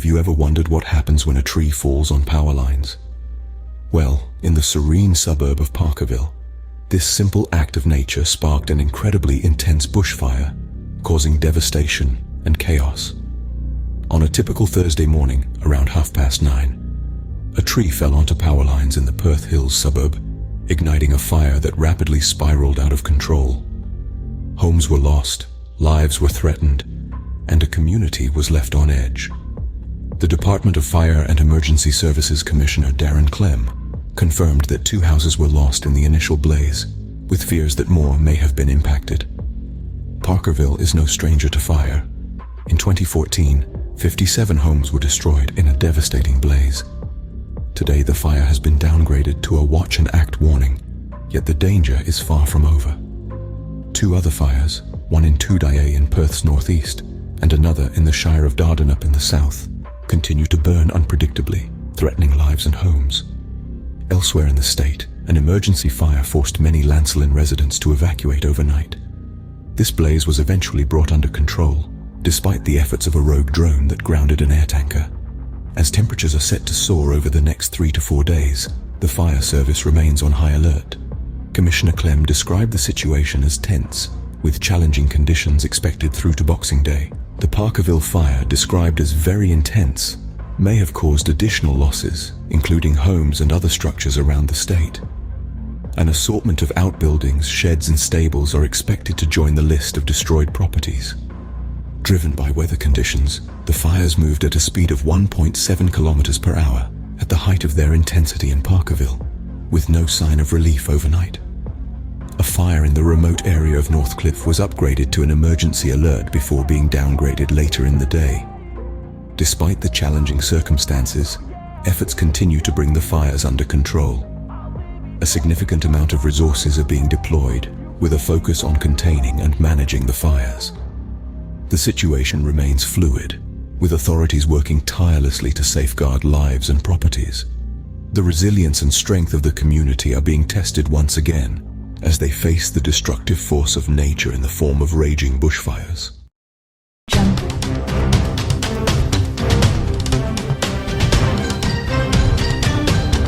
you ever wondered what happens when a tree falls on power lines? Well, in the serene suburb of Parkerville, this simple act of nature sparked an incredibly intense bushfire, causing devastation and chaos. On a typical Thursday morning, around 9:30, a tree fell onto power lines in the Perth Hills suburb, igniting a fire that rapidly spiraled out of control. Homes were lost, lives were threatened, and a community was left on edge. The Department of Fire and Emergency Services Commissioner Darren Klemm confirmed that 2 houses were lost in the initial blaze, with fears that more may have been impacted. Parkerville is no stranger to fire. In 2014, 57 homes were destroyed in a devastating blaze. Today, the fire has been downgraded to a watch and act warning, yet the danger is far from over. 2 other fires, one in Toodyay in Perth's northeast and another in the Shire of Dardanup in the south, continue to burn unpredictably, threatening lives and homes. Elsewhere in the state, an emergency fire forced many Lancelin residents to evacuate overnight. This blaze was eventually brought under control, despite the efforts of a rogue drone that grounded an air tanker. As temperatures are set to soar over the next 3 to 4 days, the fire service remains on high alert. Commissioner Klemm described the situation as tense, with challenging conditions expected through to Boxing Day. The Parkerville fire, described as very intense, may have caused additional losses, including homes and other structures around the state. An assortment of outbuildings, sheds and stables are expected to join the list of destroyed properties. Driven by weather conditions, the fires moved at a speed of 1.7 kilometers per hour at the height of their intensity in Parkerville, with no sign of relief overnight. A fire in the remote area of Northcliffe was upgraded to an emergency alert before being downgraded later in the day. Despite the challenging circumstances, efforts continue to bring the fires under control. A significant amount of resources are being deployed, with a focus on containing and managing the fires. The situation remains fluid, with authorities working tirelessly to safeguard lives and properties. The resilience and strength of the community are being tested once again as they face the destructive force of nature in the form of raging bushfires.